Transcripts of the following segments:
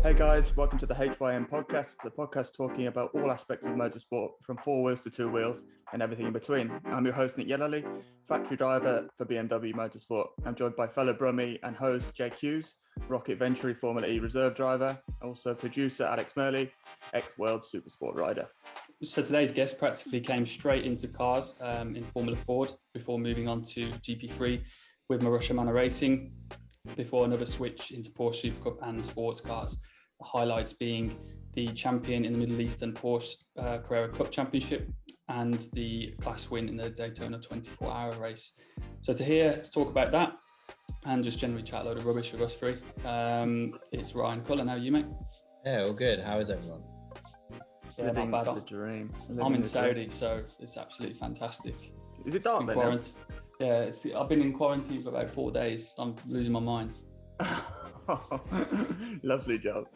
Hey guys, welcome to the HYM podcast, the podcast talking about all aspects of motorsport from four wheels to two wheels and everything in between. I'm your host, Nick Yellowly, factory driver for BMW Motorsport. I'm joined by fellow Brummie and host Jake Hughes, Rocket Venturi Formula E reserve driver, also producer Alex Murley, ex-world supersport rider. So today's guest practically came straight into cars in Formula Ford before moving on to GP3 with Marussia Manor Racing, before another switch into Porsche Super Cup and sports cars. The highlights being the champion in the Middle Eastern Porsche Carrera Cup Championship and the class win in the Daytona 24-hour race. So to talk about that and just generally chat a load of rubbish with us three, it's Ryan Cullen. How are you, mate? Yeah, all good. How is everyone? Yeah, Living not bad. the dream. I'm in Saudi, so it's absolutely fantastic. Is it dark there? Yeah, I've been in quarantine for about 4 days. I'm losing my mind. Lovely job.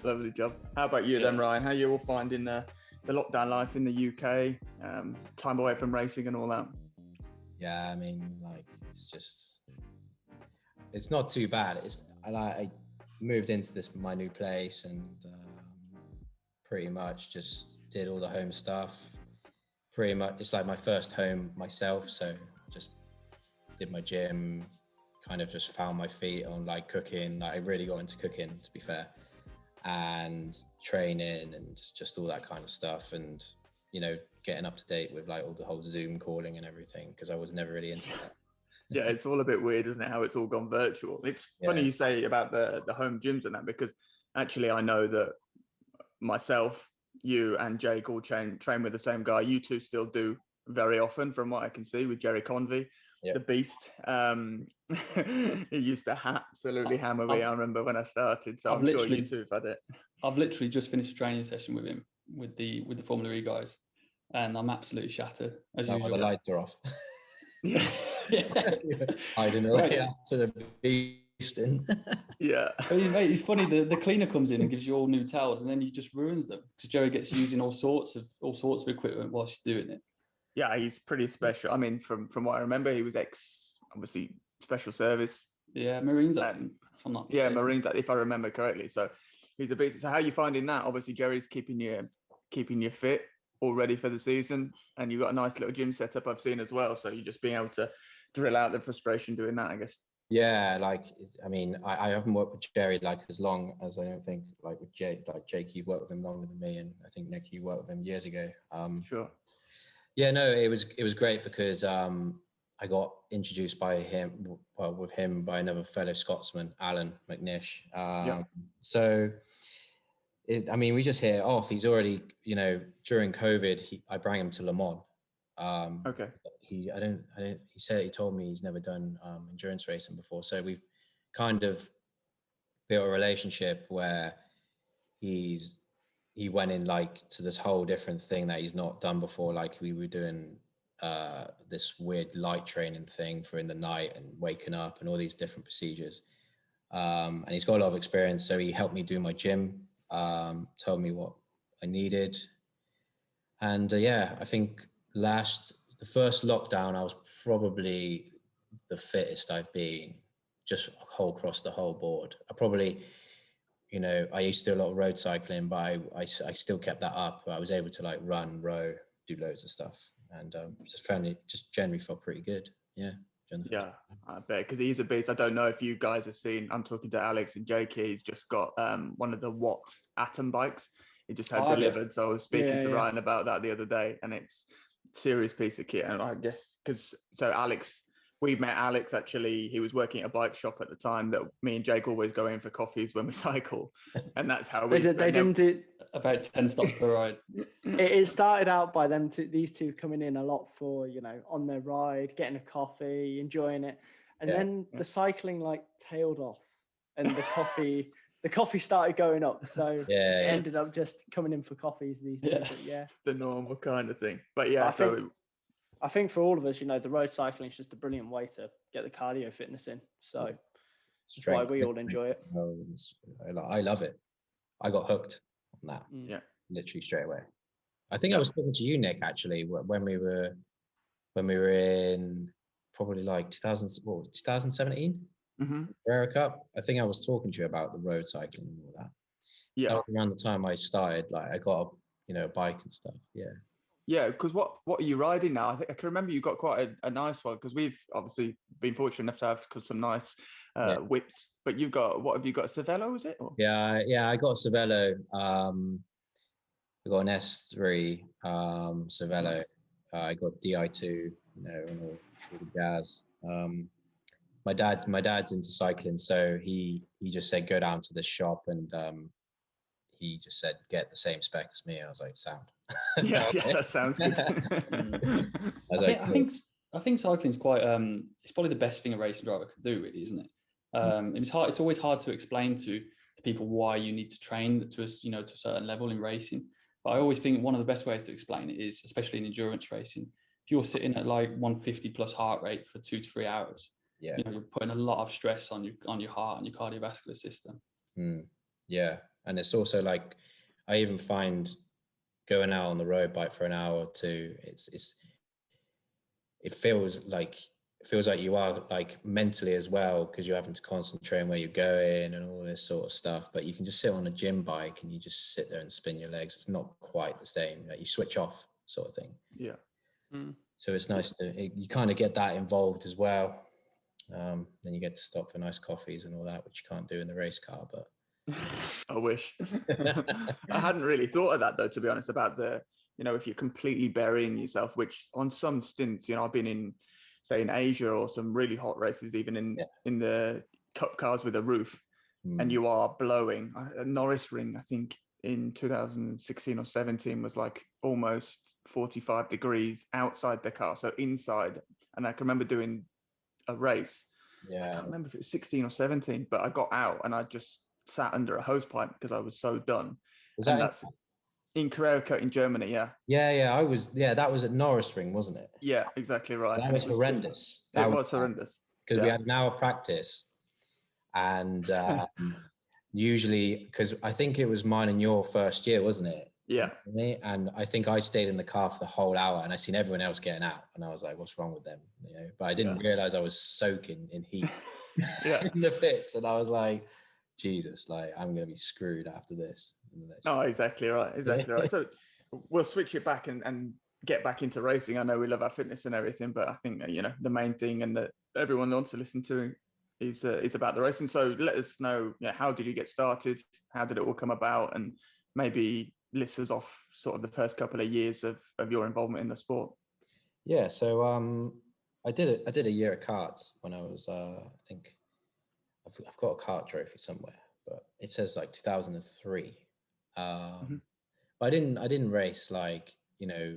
How about you then, Ryan? How are you all finding the lockdown life in the UK? Time away from racing and all that? Yeah, I mean, it's not too bad. I moved into my new place and pretty much just did all the home stuff. Pretty much, it's like my first home myself. So just did my gym, kind of just found my feet on like cooking. Like I really got into cooking, to be fair, and training and just all that kind of stuff. And, you know, getting up to date with like all the whole Zoom calling and everything, because I was never really into that. Yeah, it's all a bit weird, isn't it, how it's all gone virtual. It's funny you say about the home gyms and that, because actually I know that myself, you and Jake all train with the same guy. You two still do very often, from what I can see, with Jerry Convey, the beast. He used to absolutely hammer me. I remember when I started, so I'm sure you two have had it. I've literally just finished a training session with him, with the Formula E guys, and I'm absolutely shattered as usual. The lights are off. Yeah. Hiding away up to the beast in. Yeah. Mate, it's funny. The cleaner comes in and gives you all new towels, and then he just ruins them because Jerry gets using all sorts of equipment while she's doing it. Yeah, he's pretty special. I mean, from what I remember, he was obviously special service. Yeah, Marines. If I'm not mistaken. Yeah, Marines, if I remember correctly. So he's a beast. So how are you finding that? Obviously, Jerry's keeping you fit, all ready for the season, and you've got a nice little gym setup I've seen as well. So you're just being able to drill out the frustration doing that, I guess. Yeah, I mean, I haven't worked with Jerry like as long as I don't think like with Jake. Like Jake, you've worked with him longer than me, and I think Nick, you worked with him years ago. Sure. Yeah, no, it was great because I got introduced by him by another fellow Scotsman, Alan McNish. So, I mean, we just hear off. He's already, you know, during COVID, I brought him to Le Mans. Okay. He told me he's never done endurance racing before. So we've kind of built a relationship where he went in like to this whole different thing that he's not done before. Like we were doing this weird light training thing for in the night and waking up and all these different procedures. And he's got a lot of experience. So he helped me do my gym, told me what I needed. And I think the first lockdown, I was probably the fittest I've been, just across the whole board. I probably, you know, I used to do a lot of road cycling, but I still kept that up. I was able to like run, row, do loads of stuff, and just generally felt pretty good. Yeah. Yeah, I bet, because he's a beast. I don't know if you guys have seen, I'm talking to Alex and Jake. He's just got one of the Watt Atom bikes. He just had delivered. Yeah. So I was speaking to Ryan about that the other day, and it's a serious piece of kit. And I guess we met Alex, actually, he was working at a bike shop at the time that me and Jake always go in for coffees when we cycle. And that's how they didn't do about 10 stops per ride. It started out by these two coming in a lot for, you know, on their ride, getting a coffee, enjoying it. And then the cycling like tailed off and the coffee started going up. So it ended up just coming in for coffees these days. But the normal kind of thing. But I think for all of us, you know, the road cycling is just a brilliant way to get the cardio fitness in. So that's why we all enjoy it. I love it. I got hooked on that. Yeah, literally straight away. I think I was talking to you, Nick, actually, when we were in probably like 2017 Carrera Cup. I think I was talking to you about the road cycling and all that. Yeah. That was around the time I started. Like I got a bike and stuff. Yeah. Yeah, because what are you riding now? I think I can remember you got quite a nice one, because we've obviously been fortunate enough to have some nice whips. But what have you got? A Cervelo, is it? Or? Yeah. I got a Cervelo. I got an S3 Cervelo. Nice. I got Di2. And all the jazz. My dad's into cycling, so he just said go down to the shop, and he just said get the same spec as me. I was like, sound. Yeah, that sounds good. I think cycling's quite it's probably the best thing a racing driver can do, really, isn't it? It's always hard to explain to people why you need to train to a certain level in racing. But I always think one of the best ways to explain it is, especially in endurance racing, if you're sitting at like 150 plus heart rate for 2 to 3 hours, you're putting a lot of stress on your heart and your cardiovascular system. Yeah, and it's also like I even find going out on the road bike for an hour or two, it feels like you are like mentally as well, because you're having to concentrate on where you're going and all this sort of stuff. But you can just sit on a gym bike and you just sit there and spin your legs. It's not quite the same. Like you switch off, sort of thing. Yeah. So it's nice you kind of get that involved as well. Then you get to stop for nice coffees and all that, which you can't do in the race car. But I wish. I hadn't really thought of that, though, to be honest, about if you're completely burying yourself, which on some stints, I've been in, say, in Asia or some really hot races, even in the cup cars with a roof, and you are blowing. Norris Ring, I think in 2016 or 17 was like almost 45 degrees outside the car, so inside. And I can remember doing a race. I can't remember if it was 16 or 17, but I got out and I just sat under a hose pipe because I was so done. That's in Carrera in Germany. I was that was at Norris Ring, wasn't it? Yeah, exactly right. That was horrendous. It was horrendous because we had an hour practice, and usually, because I think it was mine and your first year, wasn't it? Yeah. And I think I stayed in the car for the whole hour, and I seen everyone else getting out, and I was like, "What's wrong with them?" But I didn't realize I was soaking in heat in the pits, and I was like, "Jesus, like I'm gonna be screwed after this." Oh, exactly right. So we'll switch it back and get back into racing. I know we love our fitness and everything, but I think the main thing and that everyone wants to listen to is about the racing. So let us know, how did you get started? How did it all come about? And maybe list us off sort of the first couple of years of your involvement in the sport. Yeah, so I did a year of karts when I was I think I've got a kart trophy somewhere, but it says like 2003. But I didn't race like I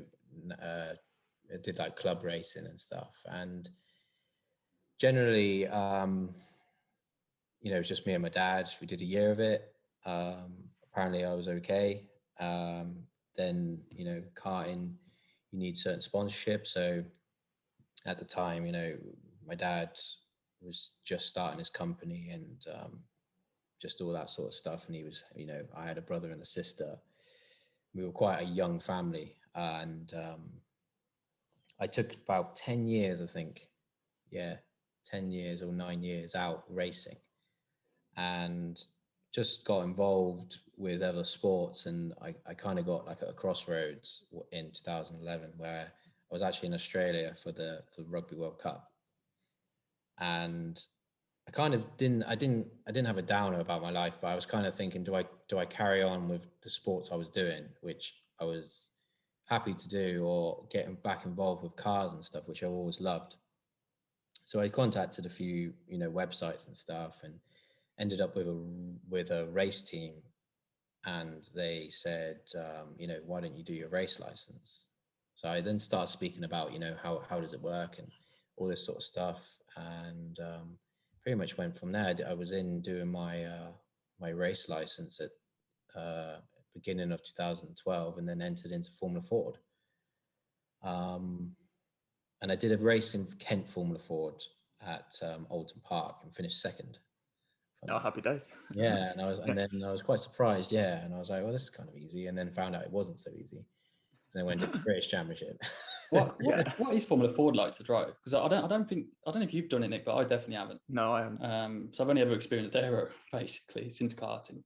did like club racing and stuff, and generally it was just me and my dad. We did a year of it. Apparently I was okay. Then karting, you need certain sponsorship. So at the time, my dad was just starting his company and just all that sort of stuff. And he was, I had a brother and a sister. We were quite a young family, and I took about 10 years, I think. Yeah, 10 years or 9 years out racing, and just got involved with other sports. And I kind of got like a crossroads in 2011 where I was actually in Australia for the Rugby World Cup. And I kind of didn't have a downer about my life, but I was kind of thinking, do I carry on with the sports I was doing, which I was happy to do, or getting back involved with cars and stuff, which I always loved. So I contacted a few, websites and stuff, and ended up with a race team, and they said, why don't you do your race license? So I then started speaking about, how does it work and all this sort of stuff, and pretty much went from there. I was in doing my my race license at beginning of 2012, and then entered into Formula Ford. And I did a race in Kent Formula Ford at Alton Park and finished second. Oh, happy days. Yeah, and then I was quite surprised. Yeah, and I was like, well, this is kind of easy, and then found out it wasn't so easy. So I went to the British Championship. What is Formula Ford like to drive? Because I don't know if you've done it, Nick, but I definitely haven't. No, I haven't. So I've only ever experienced aero basically since karting.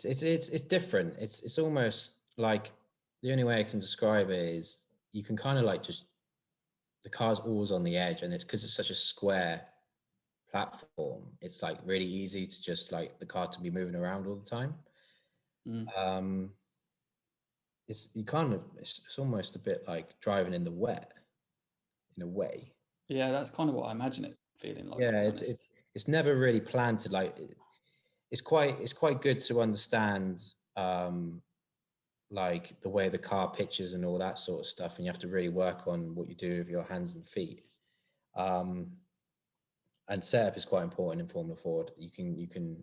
it's different. It's almost like, the only way I can describe it is you can kind of like just, the car's always on the edge, and it's because it's such a square platform. It's like really easy to just like the car to be moving around all the time. It's almost a bit like driving in the wet in a way. Yeah, that's kind of what I imagine it feeling like. Yeah, it's never really planned to like. It's quite good to understand like the way the car pitches and all that sort of stuff, and you have to really work on what you do with your hands and feet. And setup is quite important in Formula Ford. You can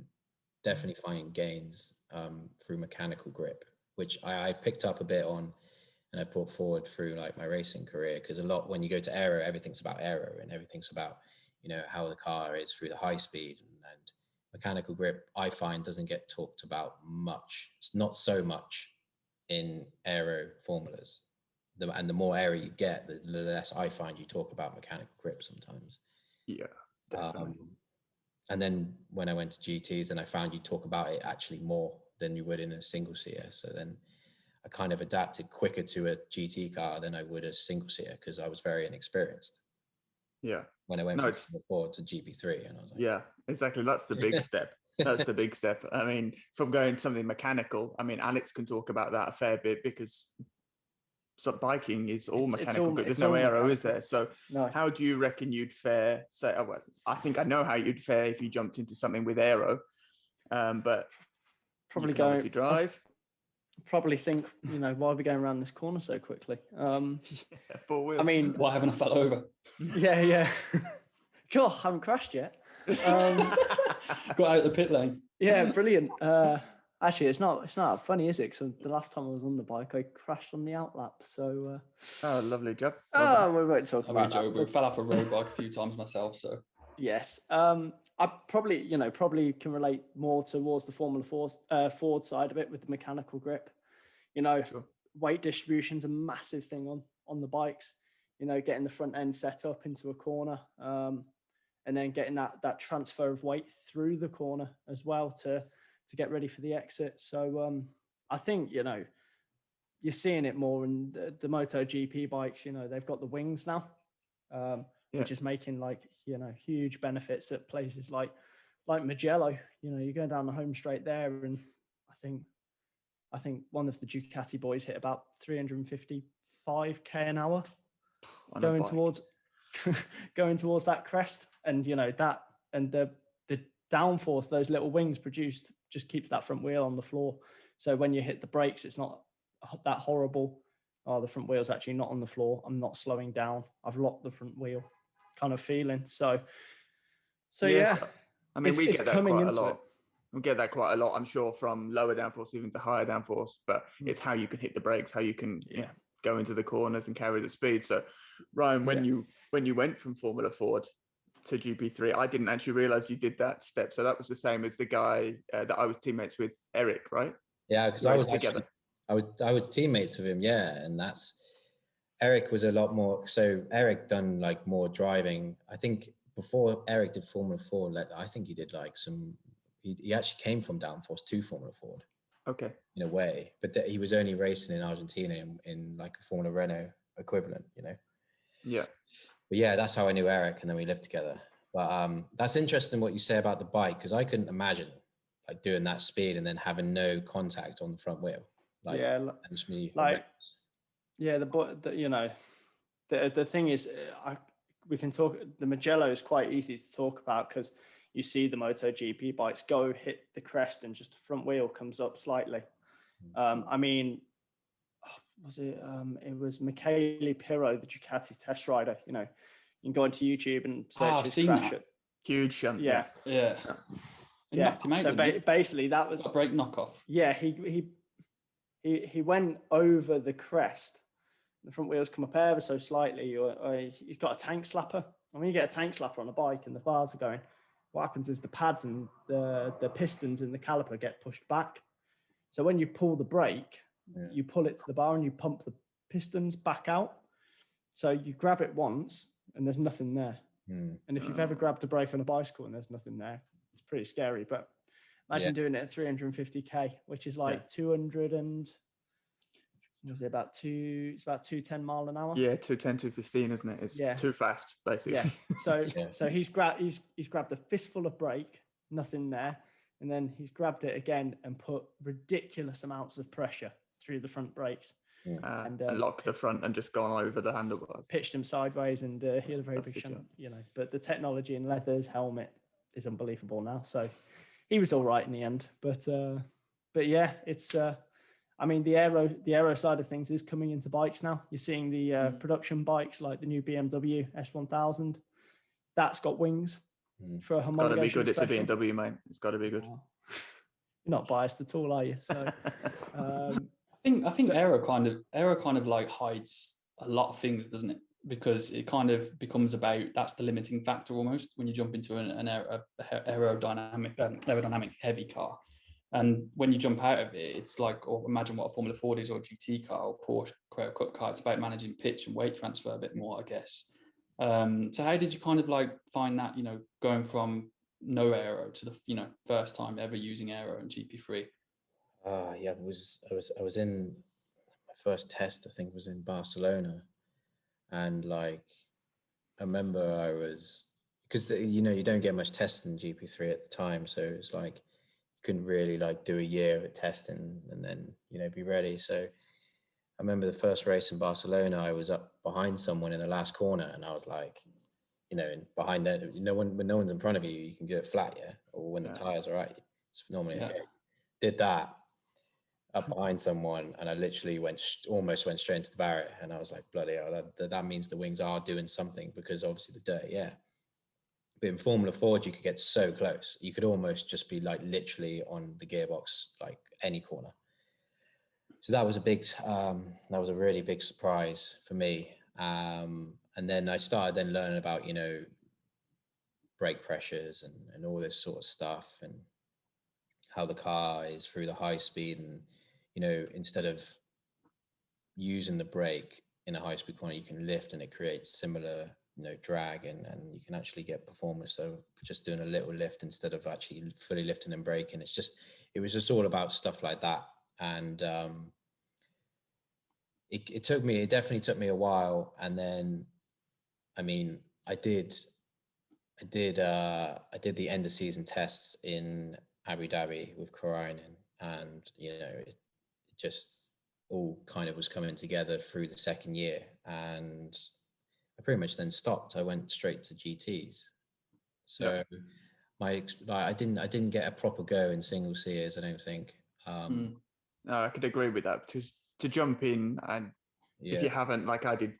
definitely find gains through mechanical grip, which I've picked up a bit on, and I brought forward through like my racing career, because a lot, when you go to aero, everything's about aero, and everything's about, you know, how the car is through the high speed, and mechanical grip, I find, doesn't get talked about much. It's not so much in aero formulas. And the more aero you get, the less I find you talk about mechanical grip sometimes. Yeah, definitely. And then when I went to GTs, and I found you talk about it actually more than you would in a single seater. So then I kind of adapted quicker to a GT car than I would a single seater, because I was very inexperienced. Yeah. When I went from Ford to GP3, and I was like, yeah, exactly. That's the big step. That's the big step. I mean, from going to something mechanical, I mean, Alex can talk about that a fair bit, because biking is all mechanical. There's no aero, is there? So how do you reckon you'd fare? Say, well, I think I know how you'd fare if you jumped into something with aero, but probably go drive. Probably think, you know, why are we going around this corner so quickly? Four wheels. I mean, why haven't I fell over? Yeah. God, I haven't crashed yet. Got out of the pit lane. Yeah, brilliant. Actually, it's not funny, is it? Because the last time I was on the bike, I crashed on the outlap. So. Oh, lovely job. We won't talk about that. I fell off a road bike a few times myself. So. Yes. I probably can relate more towards the Formula Ford side of it with the mechanical grip. You know, sure. Weight distribution's a massive thing on the bikes. You know, getting the front end set up into a corner, and then getting that transfer of weight through the corner as well to get ready for the exit. So I think, you know, you're seeing it more in the MotoGP bikes. You know, they've got the wings now, which is making, like, you know, huge benefits at places like Mugello. You know, you're going down the home straight there, and I think one of the Ducati boys hit about 355k an hour going towards that crest. And, you know, that, and the downforce those little wings produced just keeps that front wheel on the floor. So when you hit the brakes, it's not that horrible. Oh, the front wheel's actually not on the floor. I'm not slowing down. I've locked the front wheel kind of feeling. So yeah. I mean, we get that quite a lot. We get that quite a lot, I'm sure, from lower downforce even to higher downforce, but it's how you can hit the brakes, how you can go into the corners and carry the speed. So Ryan, when you went from Formula Ford to GP3, I didn't actually realize you did that step. So that was the same as the guy that I was teammates with, Eric, right? Yeah, because I was teammates with him. Yeah, and Eric was a lot more. So Eric done like more driving. I think before Eric did Formula Ford, I think he did like some. He actually came from downforce to Formula Ford. Okay. In a way, but he was only racing in Argentina in like a Formula Renault equivalent, you know. Yeah. But yeah, that's how I knew Eric, and then we lived together. But that's interesting what you say about the bike, because I couldn't imagine like doing that speed and then having no contact on the front wheel. Like, you know, the thing is, we can talk. The Mugello is quite easy to talk about, because you see the MotoGP bikes go hit the crest and just the front wheel comes up slightly. I mean, it was Michele Pirro, the Ducati test rider. You know, you can go onto YouTube and search his crash. Huge shunt. Yeah. Knocked him out, so basically that was a brake knockoff. Yeah, he went over the crest. The front wheels come up ever so slightly, or he's got a tank slapper. And when you get a tank slapper on a bike and the bars are going, what happens is the pads and the pistons in the caliper get pushed back. So when you pull the brake, you pull it to the bar and you pump the pistons back out. So you grab it once and there's nothing there. And if you've ever grabbed a brake on a bicycle and there's nothing there, it's pretty scary. But Imagine doing it at 350k, which is like 200 and was it about two? It's about 210 mile an hour. Yeah, 210, 215, isn't it? It's too fast, basically. Yeah. So he's grabbed a fistful of brake, nothing there, and then he's grabbed it again and put ridiculous amounts of pressure through the front brakes. And locked the front and just gone over the handlebars. Pitched him sideways, and he had a very big shunt, But the technology in leathers, helmet is unbelievable now. So he was all right in the end. But yeah, it's. I mean, the aero side of things is coming into bikes now. You're seeing the production bikes like the new BMW S1000. That's got wings for a homologation. It's got to be good. Special. It's a BMW, mate. It's got to be good. You're not biased at all, are you? So. I think aero kind of like hides a lot of things, doesn't it? Because it kind of becomes about, that's the limiting factor almost when you jump into an aerodynamic heavy car. And when you jump out of it, it's like, or imagine what a Formula Ford is, or a GT car, or Porsche Carrera Cup car. It's about managing pitch and weight transfer a bit more, I guess. So how did you kind of like find that, going from no aero to the, first time ever using aero in GP3? Yeah, I was in my first test, I think was in Barcelona, and like I remember I was, because you don't get much testing in GP3 at the time, so it's like you couldn't really like do a year of testing and then be ready. So I remember the first race in Barcelona, I was up behind someone in the last corner, and I was like, behind that, when no one's in front of you, you can do it flat, or when the tires are right, it's normally okay. Did that up behind someone, and I literally almost went straight into the barrier, and I was like, bloody hell, that means the wings are doing something, because obviously the dirt, but in Formula Ford you could get so close, you could almost just be like literally on the gearbox, like any corner. So that was a really big surprise for me, and then I started learning about brake pressures and all this sort of stuff, and how the car is through the high speed, and instead of using the brake in a high speed corner, you can lift, and it creates similar drag, and you can actually get performance. So just doing a little lift instead of actually fully lifting and braking, it was just all about stuff like that. And it definitely took me a while. And then I mean, I did the end of season tests in Abu Dhabi with Carrera, and it just all kind of was coming together through the second year, and I pretty much then stopped. I went straight to GTs. So I didn't get a proper go in single series, I don't think. No, I could agree with that, because to jump in, and if you haven't, like I did,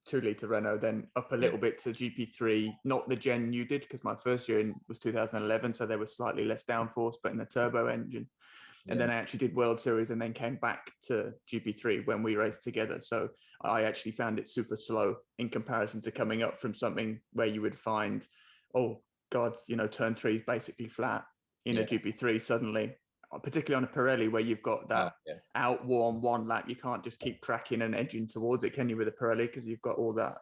2-litre Renault, then up a little bit to GP3, not the gen you did, because my first year in was 2011, so there was slightly less downforce, but in a turbo engine. And then I actually did World Series, and then came back to GP3 when we raced together. So I actually found it super slow in comparison to coming up from something where you would find, oh God, turn 3 is basically flat in a GP3 suddenly, particularly on a Pirelli, where you've got that outworn one lap. You can't just keep cracking and edging towards it, can you, with a Pirelli? Because you've got all that,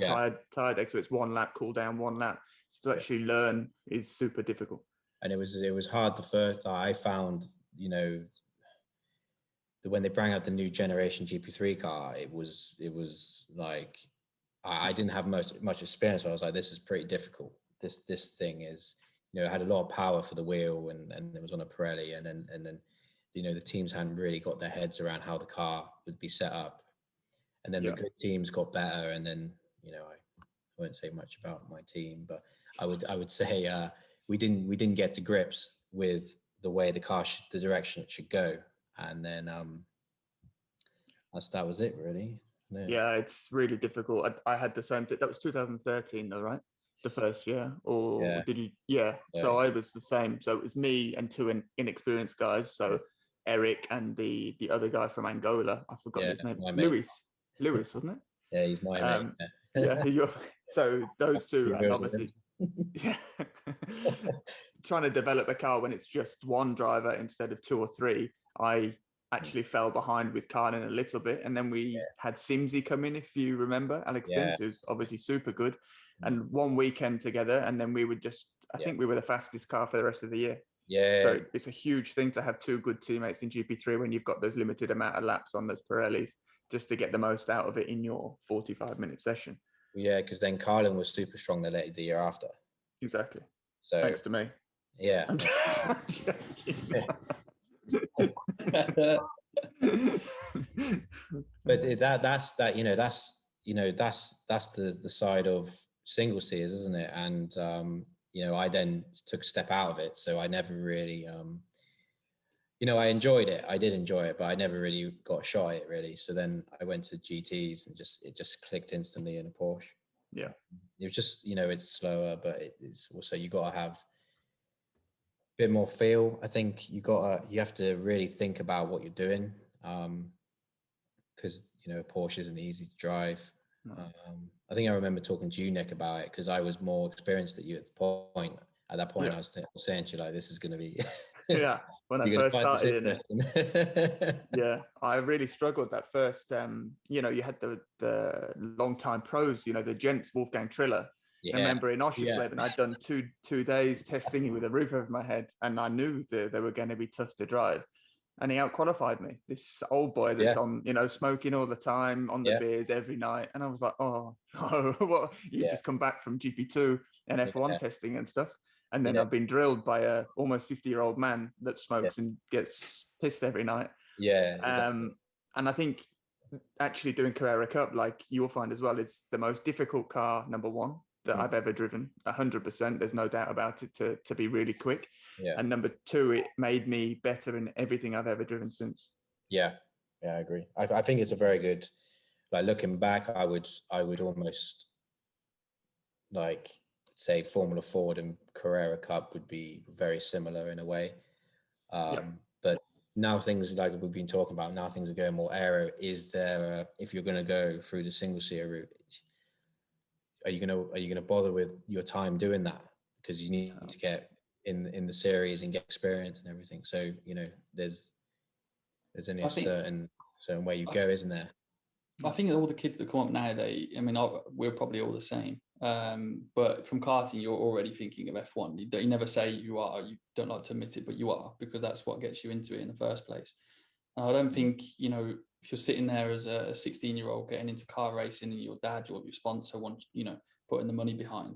tired deck. So it's one lap, cool down, one lap. So to actually learn is super difficult. And it was hard to first. I found, when they bring out the new generation GP3 car, it was like I didn't have much experience. So I was like, this is pretty difficult. This thing is, it had a lot of power for the wheel, and it was on a Pirelli, and then the teams hadn't really got their heads around how the car would be set up, and then the good teams got better, and then I won't say much about my team, but I would say we didn't get to grips with the way the car the direction it should go, and then that was it really. Yeah, it's really difficult. I had the same thing. That was 2013 though, right? The first year, or did you? Yeah. So I was the same. So it was me and 2 inexperienced guys. So Eric and the other guy from Angola. I forgot his name. Lewis, wasn't it? Yeah, he's my mate. So those two, and obviously, trying to develop a car when it's just one driver instead of 2 or 3. I actually fell behind with Carlin a little bit, and then we had Simsy come in, if you remember, Alex Sims, who's obviously super good, and one weekend together, and then we would just, I think we were the fastest car for the rest of the year. Yeah. So it's a huge thing to have two good teammates in GP3 when you've got those limited amount of laps on those Pirellis, just to get the most out of it in your 45-minute session. Yeah, because then Carlin was super strong the year after. Exactly. So thanks to me. Yeah. I'm But that's the side of single series, isn't it? And I then took a step out of it, so I never really I enjoyed it. I did enjoy it, but I never really got a shot at it really. So then I went to GTs and it just clicked instantly in a Porsche. Yeah. It was just, it's slower, but it's also, you got to have a bit more feel. I think you have to really think about what you're doing. Because, Porsche isn't easy to drive. No. I think I remember talking to you, Nick, about it because I was more experienced than you at the point. At that point, I was saying to you, like, this is going to be... Yeah, when I first started in it. Yeah, I really struggled that first. You had the long-time pros, the gents, Wolfgang Triller. Yeah. I remember in Oschersleben, I'd done two days testing with a roof over my head, and I knew that they were going to be tough to drive. And he out-qualified me. This old boy that's on, smoking all the time, on the beers every night. And I was like, oh, no, what? You just come back from GP2 and F1 testing and stuff. And then I've been drilled by a almost 50-year-old man that smokes and gets pissed every night. Yeah. Exactly. And I think actually doing Carrera Cup, like you'll find as well, it's the most difficult car, number one, that I've ever driven. 100%. There's no doubt about it to be really quick. Yeah. And number two, it made me better in everything I've ever driven since. Yeah. Yeah, I agree. I think it's a very good, like looking back, I would almost like say Formula Ford and Carrera Cup would be very similar in a way. But now things, like we've been talking about, now things are going more aero. Is there, if you're going to go through the single seat route, are you going to bother with your time doing that? Because you need to get in the series and get experience and everything. So, there's only a certain way you go, isn't there? I think all the kids that come up now, we're probably all the same. But from karting, you're already thinking of F1. You never say you are. You don't like to admit it, but you are, because that's what gets you into it in the first place. And I don't think, if you're sitting there as a 16-year-old getting into car racing and your dad or your sponsor wants, putting the money behind,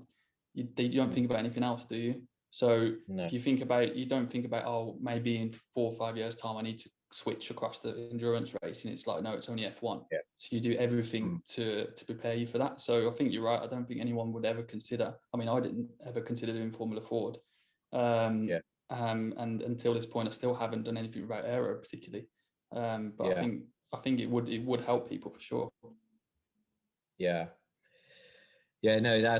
you don't think about anything else, do you? So if you think about, you don't think about, oh, maybe in 4 or 5 years' time, I need to switch across the endurance racing. It's like, no, it's only F1. Yeah. So you do everything to prepare you for that. So I think you're right. I don't think anyone would ever consider, I didn't ever consider doing Formula Ford. And until this point, I still haven't done anything about aero particularly. But I think it would help people for sure. Yeah. Yeah, no, I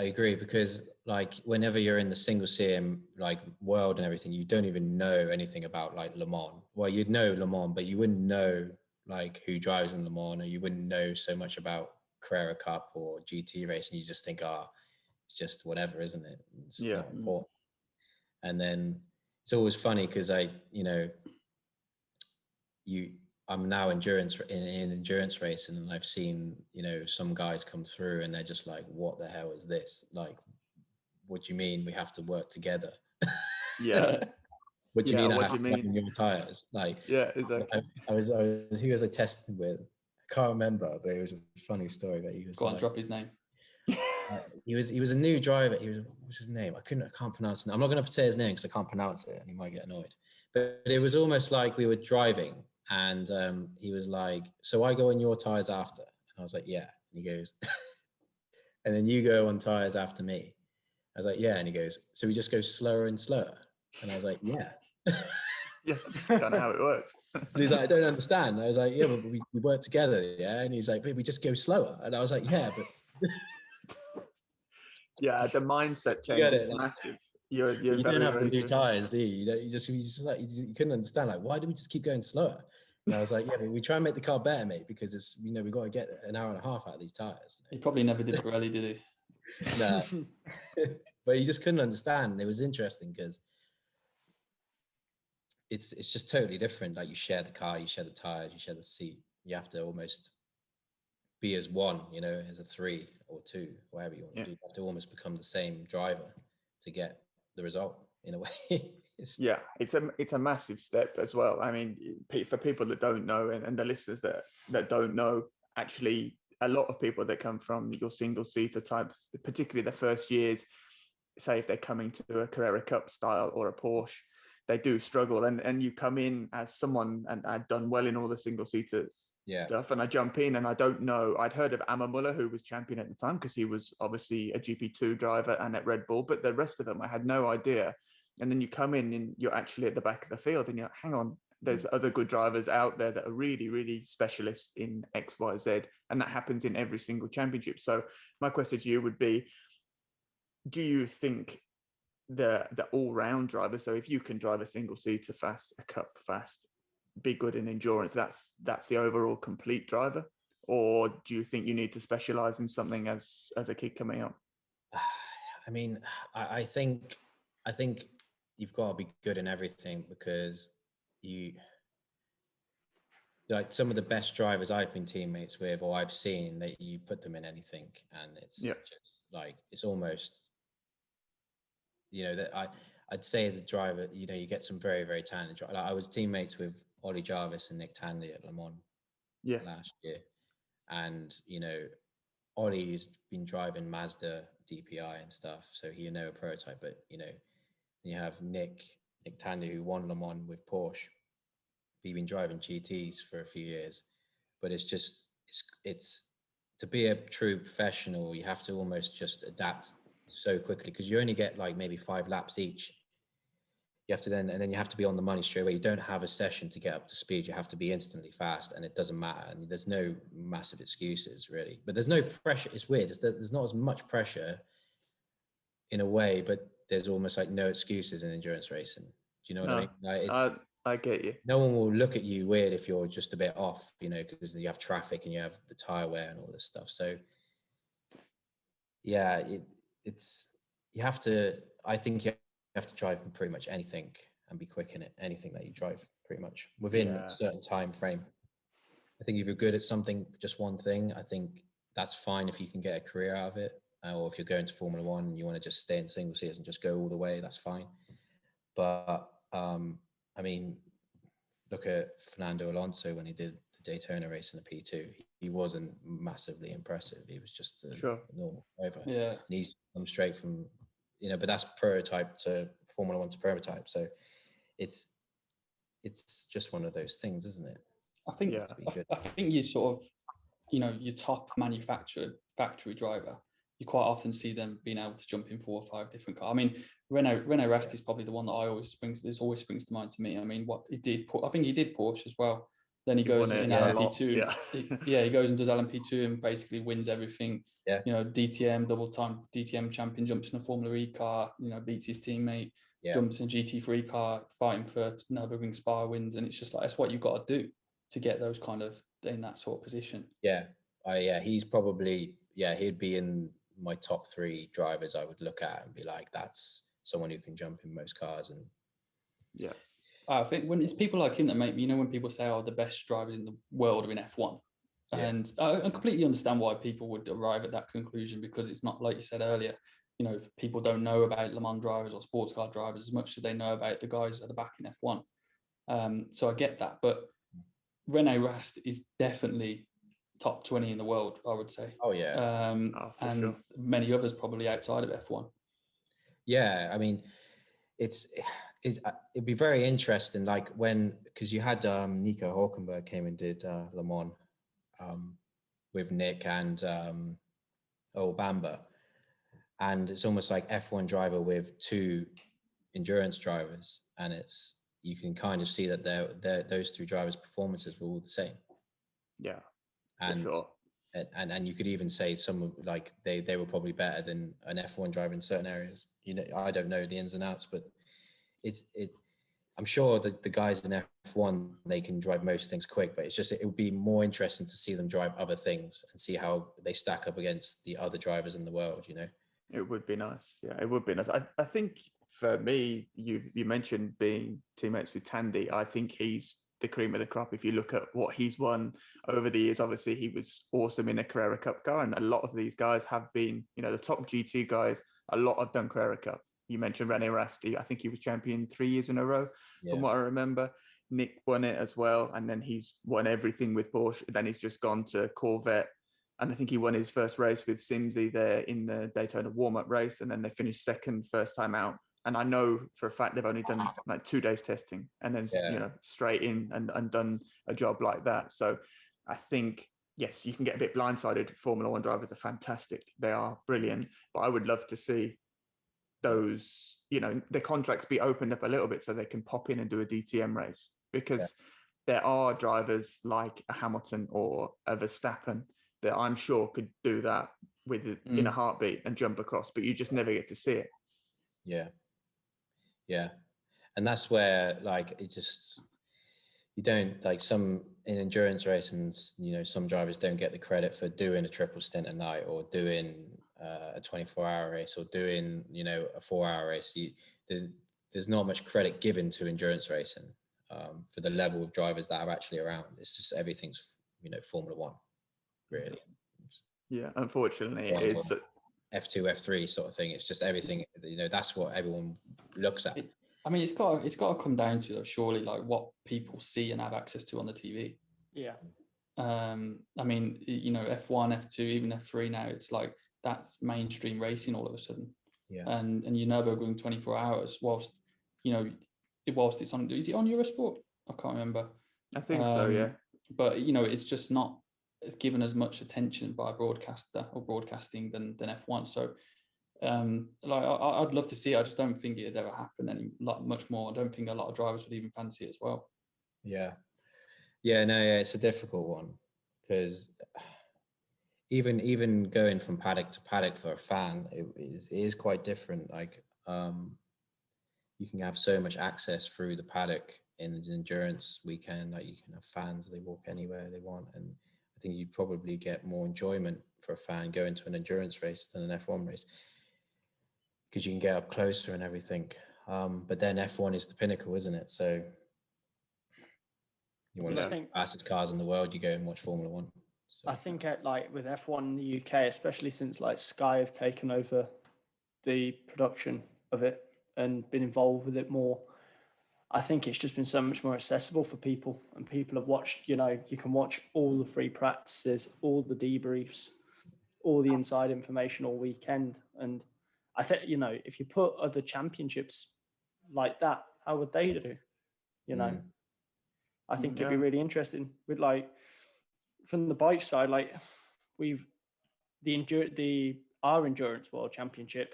agree, because like whenever you're in the single CM like world and everything, you don't even know anything about like Le Mans. Well, you'd know Le Mans, but you wouldn't know like who drives in Le Mans, or you wouldn't know so much about Carrera Cup or GT racing. You just think, it's just whatever, isn't it? It's not important. And then it's always funny because I'm now in endurance racing, and I've seen, some guys come through and they're just like, what the hell is this? Like, what do you mean we have to work together? Yeah. What do you mean I have to run your tires? Like, yeah, exactly. I was who was I testing with? I can't remember, but it was a funny story that he was. Go on, drop his name. He was a new driver. What's his name? I can't pronounce it. I'm not going to say his name because I can't pronounce it, and he might get annoyed. But it was almost like we were driving, and he was like, "So I go on your tires after?" And I was like, "Yeah." And he goes, "And then you go on tires after me?" I was like, "Yeah." And he goes, "So we just go slower and slower?" And I was like, "Yeah." Yeah, kind of how it works. And he's like, "I don't understand." And I was like, "Yeah, but we work together, yeah." And he's like, "But we just go slower." And I was like, "Yeah, but." Yeah, the mindset change is massive. You don't have the new tires, do you? You just like, you couldn't understand, like, why do we just keep going slower? And I was like, yeah, but we try and make the car better, mate, because it's, we've got to get an hour and a half out of these tires. He probably never did Pirelli, did he? No. But he just couldn't understand. It was interesting because it's just totally different. Like, you share the car, you share the tires, you share the seat. You have to almost be as one, as a 3 or 2, whatever you want to do. You have to almost become the same driver to get the result. in a way. Yeah, it's a massive step as well. I mean, for people that don't know, and the listeners that don't know, actually, a lot of people that come from your single seater types, particularly the first years, say if they're coming to a Carrera Cup style or a Porsche, they do struggle. And you come in as someone, and I'd done well in all the single seaters stuff, and I jump in and I don't know. I'd heard of Amar Muller, who was champion at the time because he was obviously a GP2 driver and at Red Bull, but the rest of them I had no idea. And then you come in and you're actually at the back of the field and you're like, hang on, there's other good drivers out there that are really, really specialists in X, Y, Z. And that happens in every single championship. So my question to you would be, do you think the all-round driver, so if you can drive a single seater fast, a cup fast, be good in endurance, that's the overall complete driver? Or do you think you need to specialize in something as a kid coming up? I mean, I think you've got to be good in everything, because you, like, some of the best drivers I've been teammates with or I've seen, that you put them in anything and it's just like, it's almost, that I'd say the driver, you get some very, very talented drivers. Like, I was teammates with Ollie Jarvis and Nick Tandy at Le Mans last year, and Ollie's been driving Mazda DPI and stuff, so he a prototype. But you have Nick Tandy, who won Le Mans with Porsche. He's been driving GTs for a few years, but it's to be a true professional, you have to almost just adapt so quickly, because you only get like maybe 5 laps each. You have to then you have to be on the money straight away. You don't have a session to get up to speed. You have to be instantly fast, and it doesn't matter. And there's no massive excuses really, but there's no pressure. It's weird. There's not as much pressure in a way, but there's almost like no excuses in endurance racing. Do you know what I mean? Like, I get you. No one will look at you weird if you're just a bit off, because you have traffic and you have the tire wear and all this stuff. So yeah, I think you have to drive in pretty much anything and be quick in it. Anything that you drive, pretty much within a certain time frame. I think if you're good at something, just one thing, I think that's fine if you can get a career out of it. Or if you're going to Formula One and you want to just stay in single seaters and just go all the way, that's fine. But I mean, look at Fernando Alonso when he did the Daytona race in the P2. He wasn't massively impressive. He was just a normal driver. Yeah. And he's come straight from, but that's prototype to Formula One to prototype. So it's just one of those things, isn't it? I think you sort of, your top manufactured factory driver, you quite often see them being able to jump in 4 or 5 different cars. I mean, Renault Rast is probably the one that always springs to mind to me. I mean, what he did, I think he did Porsche as well. Then he goes in LMP2. He goes and does LMP2 and basically wins everything. Yeah. DTM, double-time DTM champion, jumps in a Formula E car, beats his teammate, jumps in a GT3 car, fighting for Nürburgring Spa, wins. And it's just like, that's what you've got to do to get those kind of, in that sort of position. Yeah. He's probably, he'd be in my top 3 drivers I would look at and be like, that's someone who can jump in most cars. And I think when it's people like him that make me, when people say, the best drivers in the world are in F1. And I completely understand why people would arrive at that conclusion, because it's not, like you said earlier, if people don't know about Le Mans drivers or sports car drivers as much as they know about the guys at the back in F1. So I get that. But Renault Rast is definitely top 20 in the world, I would say. Oh, yeah. And many others probably outside of F1. Yeah, I mean, it'd be very interesting, like because you had Nico Hülkenberg came and did Le Mans with Nick and Bamba, and it's almost like F1 driver with 2 endurance drivers, and you can kind of see that those 3 drivers' performances were all the same. Yeah, and for sure. And you could even say some like they were probably better than an F1 driver in certain areas. I don't know the ins and outs, but I'm sure that the guys in F1, they can drive most things quick, but it would be more interesting to see them drive other things and see how they stack up against the other drivers in the world. It would be nice. Yeah, it would be nice. I think for me, you mentioned being teammates with Tandy. I think he's the cream of the crop. If you look at what he's won over the years, obviously he was awesome in a Carrera Cup car, and a lot of these guys have been, the top GT guys, a lot have done Carrera Cup. you mentioned René Rast. I think he was champion 3 years in a row, from Yeah. what I remember. Nick won it as well, and then he's won everything with Porsche. Then he's just gone to Corvette, and I think he won his first race with Simsy there in the Daytona warm-up race, and then they finished second first time out. And I know for a fact they've only done like 2 days testing, and then straight in and done a job like that. So I think, yes, you can get a bit blindsided. Formula One drivers are fantastic; they are brilliant. But I would love to see those, the contracts be opened up a little bit so they can pop in and do a DTM race, because there are drivers like a Hamilton or a Verstappen that I'm sure could do that in a heartbeat and jump across, but you just never get to see it. Yeah. And that's where, like, you don't, like, some in endurance racing, some drivers don't get the credit for doing a triple stint a night, or doing a 24-hour race, or doing, a 4-hour race. There's not much credit given to endurance racing for the level of drivers that are actually around. It's just everything's, Formula One, really. Yeah, unfortunately, it is. F2, F3 sort of thing. It's just everything, that's what everyone looks at. I mean, it's got to come down to, though, surely, like, what people see and have access to on the TV. Yeah. I mean, F1, F2, even F3 now, it's like that's mainstream racing all of a sudden. Yeah. And your Nürburgring 24 hours, whilst it's on, is it on Eurosport? I can't remember. I think so, yeah. But it's just not, it's given as much attention by a broadcaster or broadcasting than F1. So I'd love to see it. I just don't think it'd ever happen much more. I don't think a lot of drivers would even fancy it as well. It's a difficult one, because even going from paddock to paddock for a fan, it is quite different. Like, you can have so much access through the paddock in an endurance weekend. Like, you can have fans, they walk anywhere they want, and I think you'd probably get more enjoyment for a fan going to an endurance race than an F1 race, because you can get up closer and everything. But then F1 is the pinnacle, isn't it? So you want to see the fastest cars in the world, you go and watch Formula One. So. I think with F1 in the UK, especially since like Sky have taken over the production of it and been involved with it more, I think it's just been so much more accessible for people, and people have watched, you can watch all the free practices, all the debriefs, all the inside information all weekend. And I think, if you put other championships like that, how would they do? I think it'd be really interesting with, like, from the bike side, like our endurance world championship,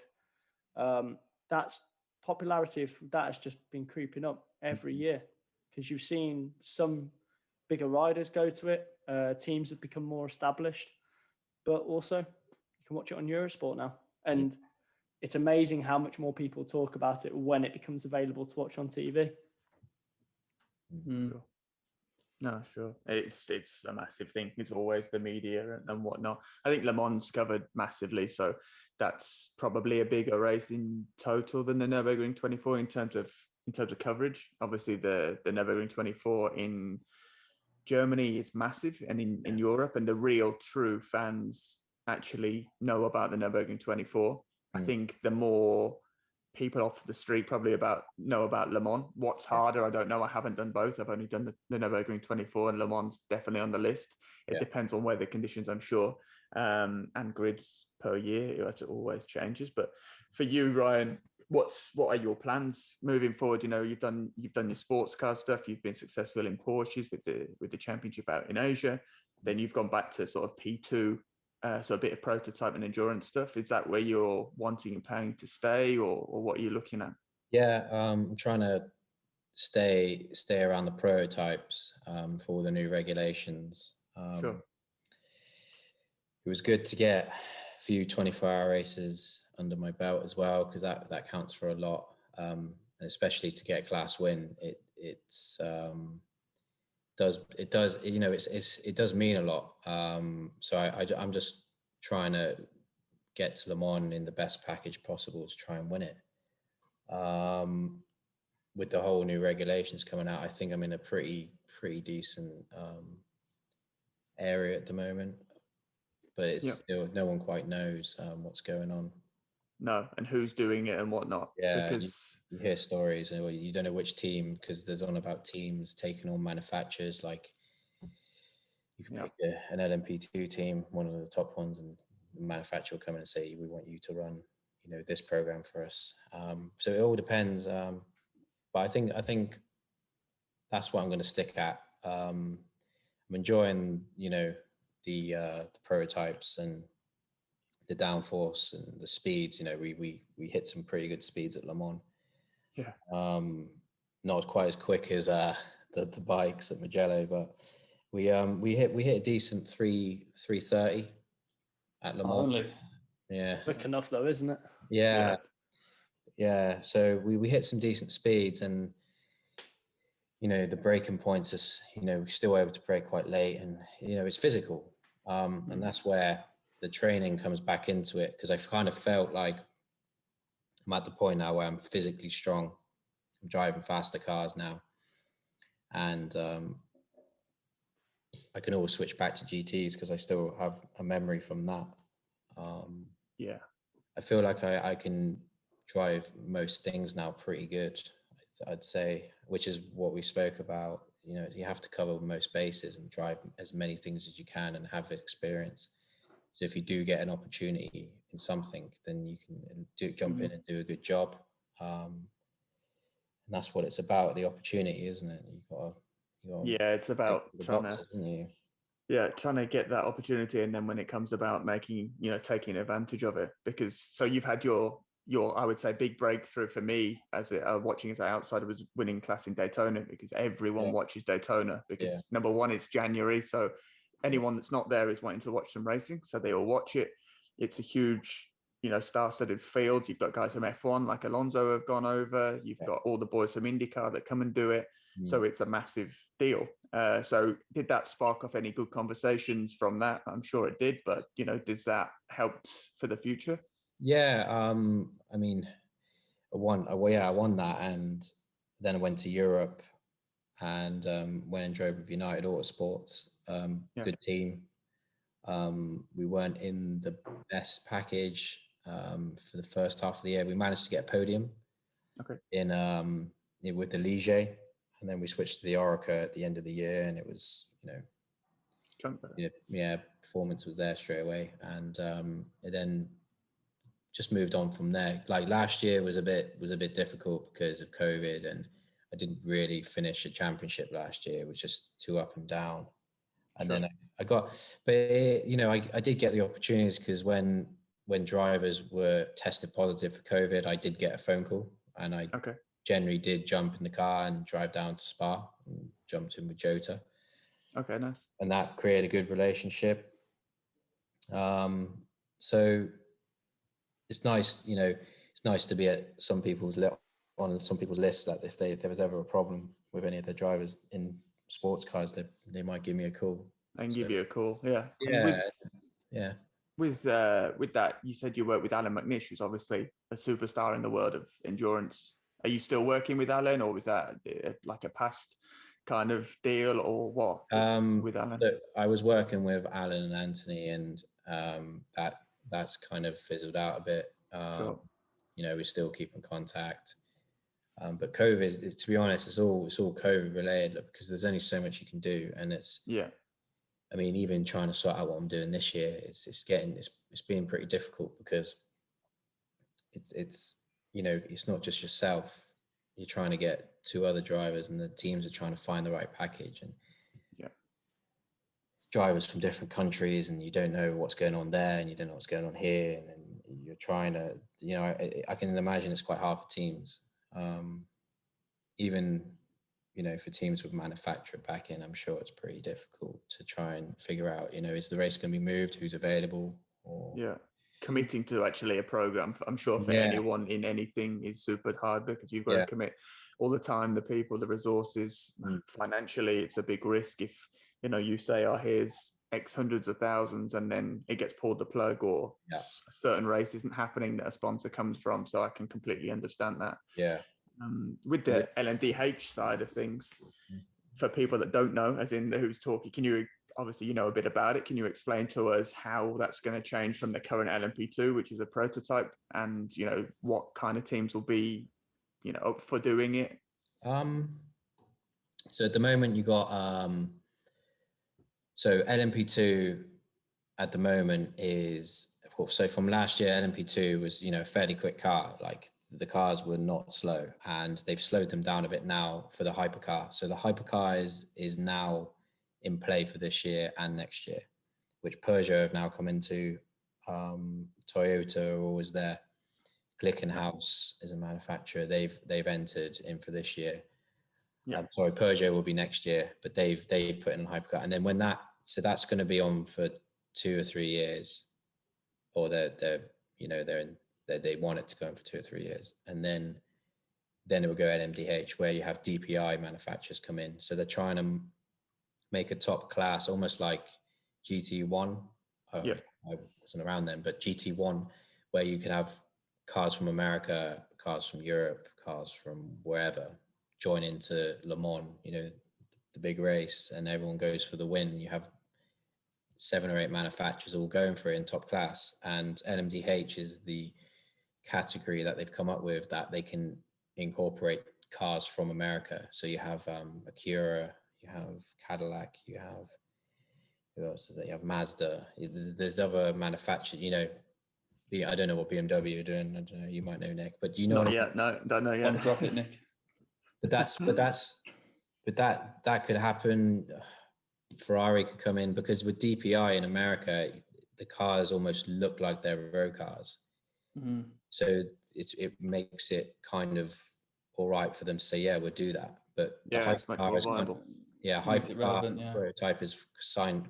that's popularity of that has just been creeping up every year, because you've seen some bigger riders go to it. Teams have become more established, but also you can watch it on Eurosport now, and it's amazing how much more people talk about it when it becomes available to watch on TV. Sure. No, sure. It's a massive thing. It's always the media and whatnot. I think Le Mans covered massively, so that's probably a bigger race in total than the Nürburgring 24 in terms of coverage. Obviously, the Nürburgring 24 in Germany is massive, and in Europe, and the real true fans actually know about the Nürburgring 24. I think the more people off the street probably know about Le Mans. What's harder, I don't know. I haven't done both. I've only done the Nürburgring 24, and Le Mans definitely on the list. It depends on weather conditions, I'm sure, and grids per year. It always changes. But for you, Ryan, what are your plans moving forward? You've done your sports car stuff. You've been successful in Porsches with the championship out in Asia. Then you've gone back to sort of P2. So a bit of prototype and endurance stuff. Is that where you're wanting and planning to stay, or what are you looking at? Yeah, I'm trying to stay around the prototypes for all the new regulations. Sure. It was good to get a few 24-hour races under my belt as well, because that counts for a lot, and especially to get a class win. It does mean a lot. So I'm just trying to get to Le Mans in the best package possible to try and win it. With the whole new regulations coming out, I think I'm in a pretty decent area at the moment, but it's still, no one quite knows what's going on. No, and who's doing it and whatnot. Yeah, Because you hear stories and you don't know which team, because there's on about teams taking on manufacturers. Like you could pick an LMP2 team, one of the top ones, and the manufacturer will come in and say, we want you to run, this program for us. So it all depends. But I think that's what I'm going to stick at. I'm enjoying, the prototypes and the downforce and the speeds. We hit some pretty good speeds at Le Mans. Yeah. Not quite as quick as the bikes at Mugello, but we hit a decent 330 at Le Mans. Only. Yeah. Quick enough though, isn't it? Yeah. So we hit some decent speeds, and the braking points is we're still able to brake quite late, and it's physical, and that's where the training comes back into it, because I've kind of felt like I'm at the point now where I'm physically strong. I'm driving faster cars now, and I can always switch back to GTs because I still have a memory from that. I feel like I can drive most things now pretty good, I'd say, which is what we spoke about. You have to cover most bases and drive as many things as you can and have experience. So if you do get an opportunity in something, then you can jump in and do a good job. And that's what it's about, the opportunity, isn't it? It's about trying to get that opportunity, and then when it comes about taking advantage of it, because so you've had your I would say big breakthrough for me as watching as an outsider was winning class in Daytona, because everyone watches Daytona, because number one, it's January, so anyone that's not there is wanting to watch some racing, so they all watch it. It's a huge star-studded field. You've got guys from F1 like Alonso have gone over. You've got all the boys from IndyCar that come and do it. So it's a massive deal. So did that spark off any good conversations from that? I'm sure it did, but does that help for the future? Yeah, I mean, I won that, and then I went to Europe and went and drove with United Autosports. Good team. We weren't in the best package for the first half of the year. We managed to get a podium in with the Ligier, and then we switched to the Orica at the end of the year, and it was performance was there straight away, and it then just moved on from there. Like last year was a bit difficult because of COVID, and I didn't really finish a championship last year. It was just too up and down. And then I did get the opportunities, because when drivers were tested positive for COVID, I did get a phone call, and I generally did jump in the car and drive down to Spa and jumped in with Jota. Okay, nice. And that created a good relationship. So it's nice, it's nice to be at some people's lists, that if there was ever a problem with any of the drivers in sports cars, they might give me a call. And give you a call, yeah. With that, you said you worked with Alan McNish, who's obviously a superstar in the world of endurance. Are you still working with Alan, or was that like a past kind of deal, or what? With Alan, so I was working with Alan and Anthony, and that's kind of fizzled out a bit. We still keep in contact. But COVID, to be honest, it's all COVID related, because there's only so much you can do, and I mean, even trying to sort out what I'm doing this year, it's being pretty difficult, because it's not just yourself. You're trying to get two other drivers, and the teams are trying to find the right package, and drivers from different countries, and you don't know what's going on there, and you don't know what's going on here, and then you're trying to, I can imagine it's quite hard for teams. Even for teams with manufacturer backing, I'm sure it's pretty difficult to try and figure out, is the race going to be moved, who's available, or committing to actually a program. I'm sure for anyone in anything is super hard, because you've got to commit all the time, the people, the resources. Financially, it's a big risk if you say, here's X hundreds of thousands, and then it gets pulled the plug, or a certain race isn't happening that a sponsor comes from. So I can completely understand that. With the LMDh side of things, for people that don't know, as in who's talking, can you obviously you know a bit about it. Can you explain to us how that's going to change from the current LMP2, which is a prototype, and what kind of teams will be up for doing it? So at the moment you got so LMP2 at the moment is, of course, so from last year LMP2 was a fairly quick car. Like the cars were not slow, and they've slowed them down a bit now for the hypercar. So the hypercar is now in play for this year and next year, which Peugeot have now come into. Toyota are always there. Glickenhaus is a manufacturer. They've entered in for this year. Yeah. Sorry, Peugeot will be next year, but they've put in a hypercar, and then that's going to be on for 2 or 3 years, or they want it to go on for 2 or 3 years, and then it will go LMDh, where you have DPI manufacturers come in. So they're trying to make a top class, almost like GT1. I wasn't around then, but GT1, where you can have cars from America, cars from Europe, cars from wherever join into Le Mans, the big race, and everyone goes for the win. You have 7 or 8 manufacturers all going for it in top class, and LMDh is the category that they've come up with that they can incorporate cars from America. So you have Acura, you have Cadillac, you have, who else is there? You have Mazda. There's other manufacturers, I don't know what BMW are doing. I don't know, you might know, Nick, but Not yet. No, don't know yet. Drop it, Nick. But that could happen. Ferrari could come in, because with DPI in America, the cars almost look like they're road cars. Mm-hmm. So it makes it kind of all right for them to say, yeah, we'll do that. But it's much more viable. Hypercar prototype is signed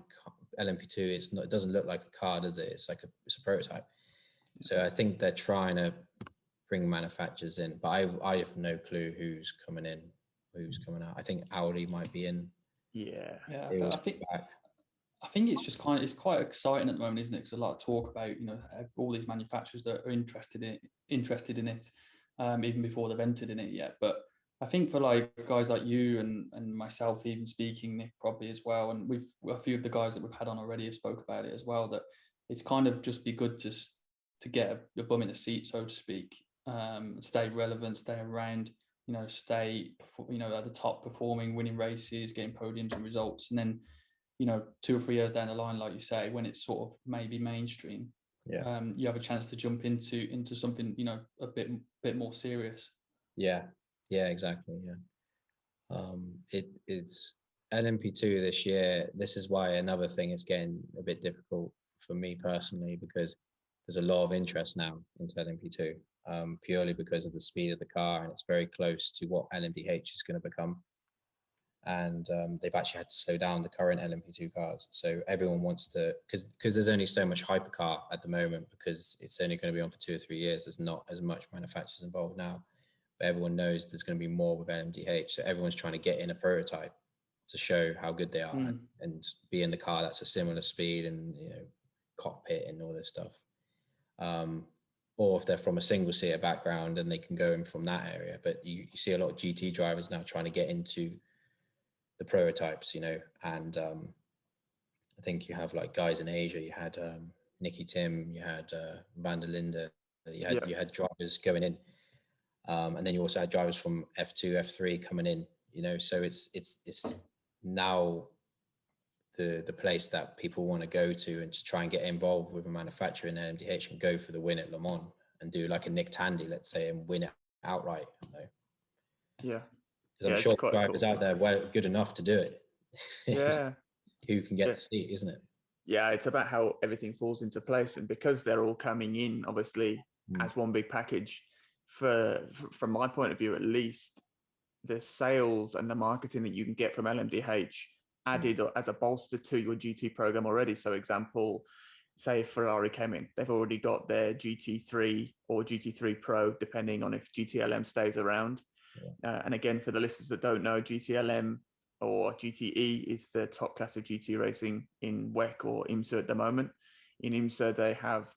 LMP2. It doesn't look like a car, does it? It's a prototype. So I think they're trying to bring manufacturers in, but I have no clue who's coming in, who's coming out. I think Audi might be in. Yeah. I think it's just it's quite exciting at the moment, isn't it? Because a lot of talk about all these manufacturers that are interested in it, even before they've entered in it yet. But I think for like guys like you and myself, even speaking, Nick probably as well, and a few of the guys that we've had on already have spoke about it as well, that it's kind of just be good to get a bum in a seat, so to speak, stay relevant, stay around, stay at the top, performing, winning races, getting podiums and results, and then 2 or 3 years down the line, like you say, when it's sort of maybe mainstream, you have a chance to jump into something a bit more serious. Yeah, exactly. It's LMP2 this year. This is why another thing is getting a bit difficult for me personally, because there's a lot of interest now into LMP2, purely because of the speed of the car, and it's very close to what LMDh is going to become. And they've actually had to slow down the current LMP2 cars. So everyone wants to, because there's only so much hypercar at the moment, because it's only going to be on for 2 or 3 years. There's not as much manufacturers involved now, but everyone knows there's going to be more with LMDh. So everyone's trying to get in a prototype to show how good they are and be in the car that's a similar speed and cockpit and all this stuff. Or if they're from a single seater background and they can go in from that area. But you see a lot of GT drivers now trying to get into the prototypes, and I think you have like guys in Asia. You had Nicky Tim, you had Van der Linde, you had drivers going in, and then you also had drivers from F2, F3 coming in. So it's now the place that people want to go to and to try and get involved with a manufacturer in LMDh and go for the win at Le Mans and do like a Nick Tandy, let's say, and win it outright. Yeah. Because I'm sure drivers out there good enough to do it. Yeah. Who can get the seat, isn't it? Yeah, it's about how everything falls into place. And because they're all coming in, obviously, as one big package, from my point of view, at least, the sales and the marketing that you can get from LMDh added as a bolster to your GT program already. So example, say Ferrari came in, they've already got their GT3 or GT3 Pro, depending on if GTLM stays around. And again, for the listeners that don't know, GTLM or GTE is the top class of GT racing in WEC or IMSA at the moment. In IMSA, they have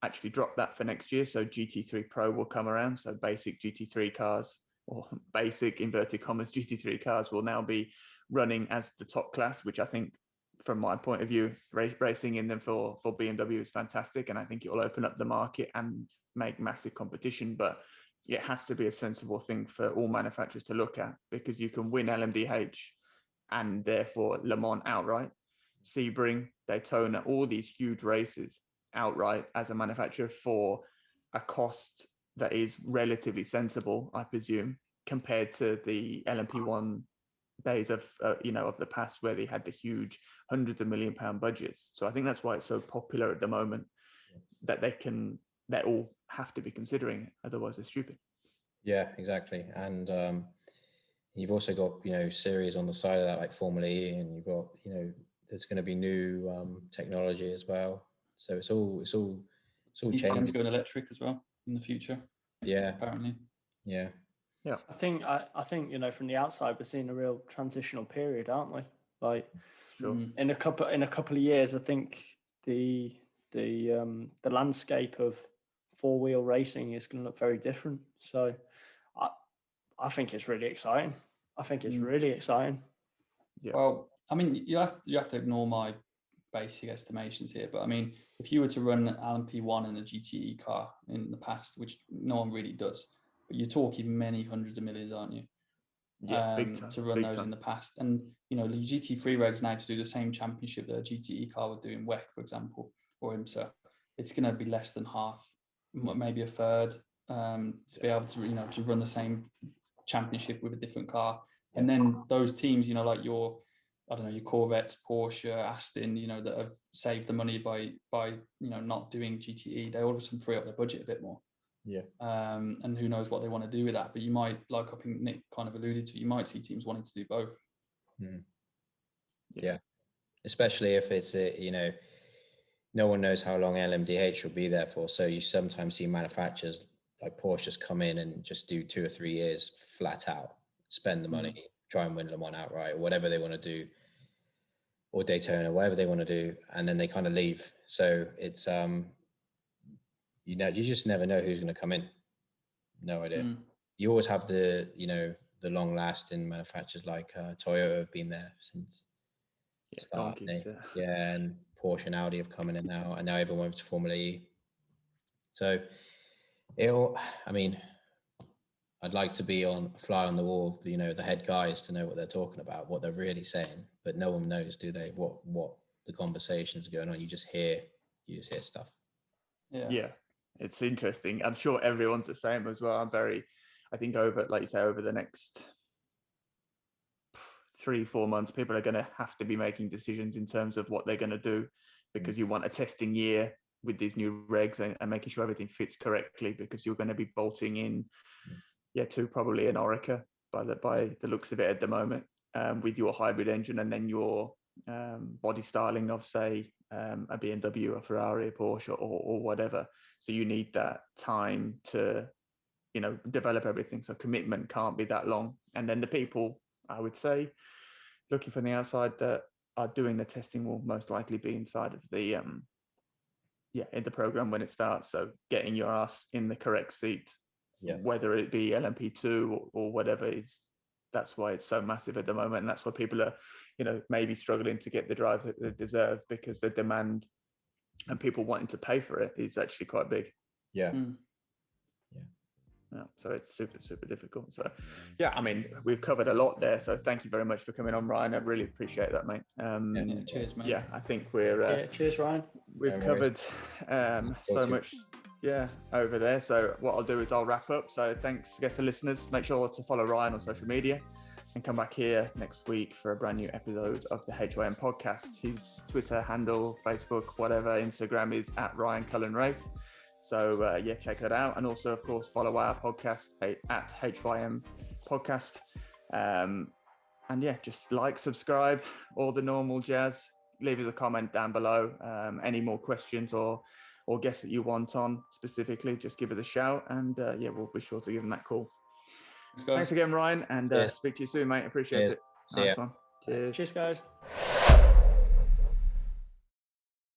actually dropped that for next year. So GT3 Pro will come around. So basic GT3 cars, or basic inverted commas GT3 cars, will now be running as the top class, which I think from my point of view, racing in them for BMW is fantastic, and I think it will open up the market and make massive competition. But it has to be a sensible thing for all manufacturers to look at, because you can win LMDh and therefore Le Mans outright, Sebring, Daytona, all these huge races outright as a manufacturer for a cost that is relatively sensible, I presume, compared to the LMP1 days of of the past, where they had the huge hundreds of £1 million budgets. So I think that's why it's so popular at the moment, that they all have to be considering it, otherwise they're stupid. Yeah, exactly. And you've also got series on the side of that, like Formula E, and you've got there's going to be new technology as well. So it's all changing. Going electric as well in the future. Yeah, apparently. Yeah. I think from the outside we're seeing a real transitional period, aren't we? Like, sure. in a couple of years, I think the landscape of four-wheel racing is going to look very different. So I think it's really exciting. Yeah. Well, I mean, you have to ignore my basic estimations here, but I mean, if you were to run an LMP1 in a GTE car in the past, which no one really does, but you're talking many hundreds of millions, aren't you? Yeah, big time, to run those in the past. And the GT3 regs now to do the same championship that a GTE car would do in WEC, for example, or IMSA, it's going to be less than half, maybe a third, to be able to to run the same championship with a different car. And then those teams, like your Corvettes, Porsche, Aston, that have saved the money by not doing GTE, they all of a sudden free up their budget a bit more. Yeah. And who knows what they want to do with that. But you might, like I think Nick kind of alluded to, you might see teams wanting to do both. Yeah. Especially if it's no one knows how long LMDh will be there for. So you sometimes see manufacturers like Porsche just come in and just do 2 or 3 years flat out, spend the money, try and win Le Mans outright, or whatever they want to do, or Daytona, whatever they want to do, and then they kind of leave. So it's you just never know who's going to come in. No idea. You always have the long lasting manufacturers like Toyota have been there since the start. And Porsche and Audi have come in and now everyone went to Formula E. So I'd like to be fly on the wall of the head guys to know what they're talking about, what they're really saying, but no one knows, do they, what the conversations are going on. You just hear stuff. Yeah, it's interesting. I'm sure everyone's the same as well. I think over the next 3-4 months, people are going to have to be making decisions in terms of what they're going to do, because you want a testing year with these new regs and making sure everything fits correctly, because you're going to be bolting in to probably an Orica by the looks of it at the moment, with your hybrid engine, and then your body styling of, say, a BMW, a Ferrari, a Porsche, or whatever. So you need that time to develop everything. So commitment can't be that long. And then the people, I would say, looking from the outside, that are doing the testing will most likely be inside of the in the program when it starts. So getting your ass in the correct seat, whether it be LMP2 or whatever, that's why it's so massive at the moment. And that's why people are maybe struggling to get the drives that they deserve, because the demand and people wanting to pay for it is actually quite big. Yeah. So it's super, super difficult. So I mean, we've covered a lot there, so thank you very much for coming on, Ryan. I really appreciate that, mate. Cheers, mate. I think we're cheers, Ryan. We've covered so much over there. So what I'll do is I'll wrap up. So thanks, the listeners. Make sure to follow Ryan on social media and come back here next week for a brand new episode of the HYM podcast. His Twitter handle, Facebook, whatever, Instagram is at Ryan Cullen Race. So check that out. And also, of course, follow our podcast at HYM Podcast. And just like, subscribe, all the normal jazz. Leave us a comment down below. Any more questions or guests that you want on specifically, just give us a shout, and we'll be sure to give them that call. Thanks again, Ryan, and speak to you soon, mate. Appreciate it. See ya. Nice one. Cheers. Cheers, guys.